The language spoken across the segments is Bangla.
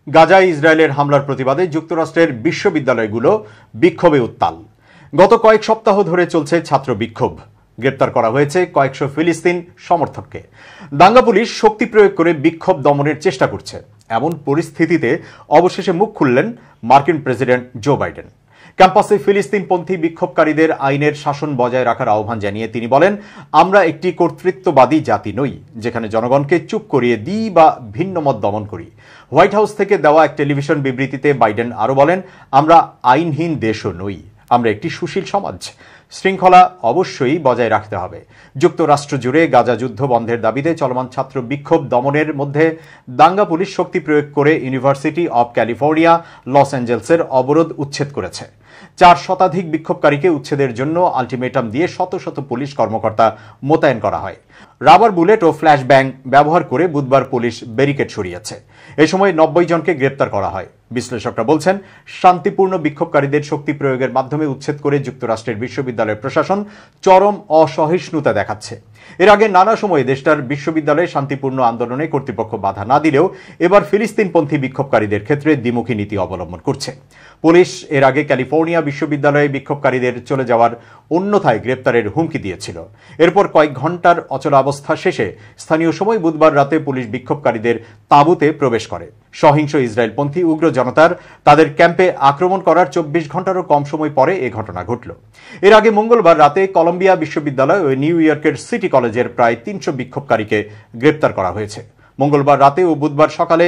গাজায় ইসরায়েলের হামলার প্রতিবাদে যুক্তরাষ্ট্রের বিশ্ববিদ্যালয়গুলো বিক্ষোভে উত্তাল। গত কয়েক সপ্তাহ ধরে চলছে ছাত্র বিক্ষোভ। গ্রেপ্তার করা হয়েছে কয়েকশো ফিলিস্তিন সমর্থককে। দাঙ্গা পুলিশ শক্তি প্রয়োগ করে বিক্ষোভ দমনের চেষ্টা করছে। এমন পরিস্থিতিতে অবশেষে মুখ খুললেন মার্কিন প্রেসিডেন্ট জো বাইডেন। ক্যাম্পাসে ফিলিস্তিনপন্থী বিক্ষোভকারীদের আইনের শাসন বজায় রাখার আহ্বান জানিয়ে তিনি বলেন, আমরা একটি কর্তৃত্ববাদী জাতি নই, যেখানে জনগণকে চুপ করিয়ে দিই বা ভিন্ন মত দমন করি। হোয়াইট হাউস থেকে দেওয়া এক টেলিভিশন বিবৃতিতে বাইডেন আরও বলেন, আমরা আইনহীন দেশও নই, আমরা একটি সুশীল সমাজ। শৃঙ্খলা অবশ্যই বজায় রাখতে হবে। যুক্তরাষ্ট্র জুড়ে গাজা যুদ্ধ বন্ধের দাবিতে চলমান ছাত্র বিক্ষোভ দমনের মধ্যে দাঙ্গা পুলিশ শক্তি প্রয়োগ করে ইউনিভার্সিটি অব ক্যালিফোর্নিয়া লস অ্যাঞ্জেলসের অবরোধ উচ্ছেদ করেছে। 4 শতাধিক বিক্ষোভকারীকে উচ্ছেদের জন্য আলটিমেটাম দিয়ে শত শত পুলিশ কর্মকর্তা মোতায়েন করা হয়। রাবার বুলেট ও ফ্ল্যাশ ব্যাং ব্যবহার করে বুধবার পুলিশ ব্যারিকেড সরিয়েছে। এ সময় 90 জনকে গ্রেপ্তার করা হয়। বিশ্লেষকরা বলছেন, শান্তিপূর্ণ বিক্ষোভকারীদের শক্তি প্রয়োগের মাধ্যমে উচ্ছেদ করে যুক্তরাষ্ট্রের বিশ্ববিদ্যালয় প্রশাসন চরম অসহিষ্ণুতা দেখাচ্ছে। এর আগে নানা সময়ে দেশটার বিশ্ববিদ্যালয়ে শান্তিপূর্ণ আন্দোলনে কর্তৃপক্ষ বাধা না দিলেও এবার ফিলিস্তিনপন্থী বিক্ষোভকারীদের ক্ষেত্রে দ্বিমুখী নীতি অবলম্বন করছে। পুলিশ এর আগে ক্যালিফোর্নিয়া বিশ্ববিদ্যালয়ে বিক্ষোভকারীদের চলে যাওয়ার অন্যথায় গ্রেপ্তারের হুমকি দিয়েছিল। এরপর কয়েক ঘণ্টার অচলাবস্থা শেষে স্থানীয় সময় বুধবার রাতে পুলিশ বিক্ষোভকারীদের তাঁবুতে প্রবেশ করে। সহিংস ইসরায়েলপন্থী উগ্র জনতার তাদের ক্যাম্পে আক্রমণ করার 24 ঘণ্টারও কম সময় পরে এ ঘটনা ঘটল। এর আগে মঙ্গলবার রাতে কলম্বিয়া বিশ্ববিদ্যালয় ও নিউ ইয়র্কের সিটি কলেজের প্রায় 300 বিক্ষোভকারীকে গ্রেপ্তার করা হয়েছে। মঙ্গলবার রাতে ও বুধবার সকালে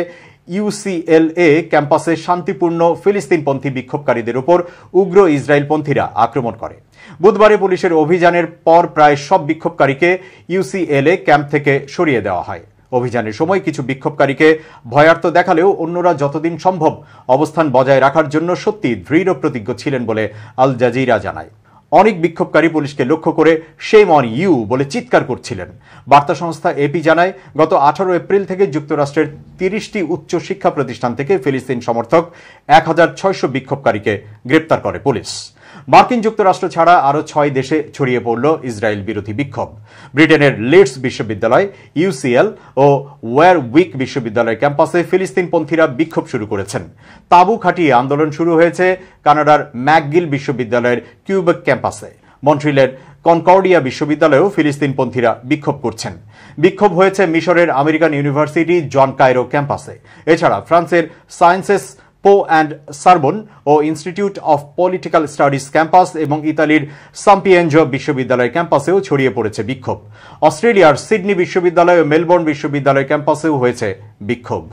ইউসিএলএ ক্যাম্পাসে শান্তিপূর্ণ ফিলিস্তিনপন্থী বিক্ষোভকারীদের উপর উগ্র ইসরায়েলপন্থীরা আক্রমণ করে। বুধবারে পুলিশের অভিযানের পর প্রায় সব বিক্ষোভকারীকে ইউসিএলএ ক্যাম্প থেকে সরিয়ে দেওয়া হয়। অভিযানের সময় কিছু বিক্ষোভকারীকে ভয়ার্ত দেখালেও অন্যরা যতদিন সম্ভব অবস্থান বজায় রাখার জন্য সত্যি দৃঢ় প্রতিজ্ঞ ছিলেন বলে আল জাজিরা জানায়। অনেক বিক্ষোভকারী পুলিশকে লক্ষ্য করে শেম অন ইউ বলে চিৎকার করছিলেন। বার্তা সংস্থা এপি জানায়, গত 18 এপ্রিল থেকে যুক্তরাষ্ট্রের 30টি উচ্চ শিক্ষা প্রতিষ্ঠান থেকে ফিলিস্তিন সমর্থক 1600 বিক্ষোভকারীকে গ্রেপ্তার করে পুলিশ। মার্কিন যুক্তরাষ্ট্র ছাড়া আরও 6 দেশে ছড়িয়ে পড়ল ইসরায়েল বিরোধী বিক্ষোভ। ব্রিটেনের লিডস বিশ্ববিদ্যালয়, ইউসিএল ও ওয়ারউইক বিশ্ববিদ্যালয় ক্যাম্পাসে ফিলিস্তিনপন্থীরা বিক্ষোভ শুরু করেছেন। তাঁবু খাটিয়ে আন্দোলন শুরু হয়েছে কানাডার ম্যাকগিল বিশ্ববিদ্যালয়ের কিউবেক ক্যাম্পাসে। মন্ট্রিলের কনকর্ডিয়া বিশ্ববিদ্যালয়েও ফিলিস্তিনপন্থীরা বিক্ষোভ করছেন। বিক্ষোভ হয়েছে মিশরের আমেরিকান ইউনিভার্সিটি জন কায়রো ক্যাম্পাসে। এছাড়া ফ্রান্সের সায়েন্সেস পো অ্যান্ড সারবন ও institute of political studies campus এবং ইতালির সাম্পিয়েঞ্জো বিশ্ববিদ্যালয় ক্যাম্পাসেও ছড়িয়ে পড়েছে বিক্ষোভ। অস্ট্রেলিয়ার সিডনি বিশ্ববিদ্যালয় ও মেলবোর্ন বিশ্ববিদ্যালয় ক্যাম্পাসেও হয়েছে বিক্ষোভ।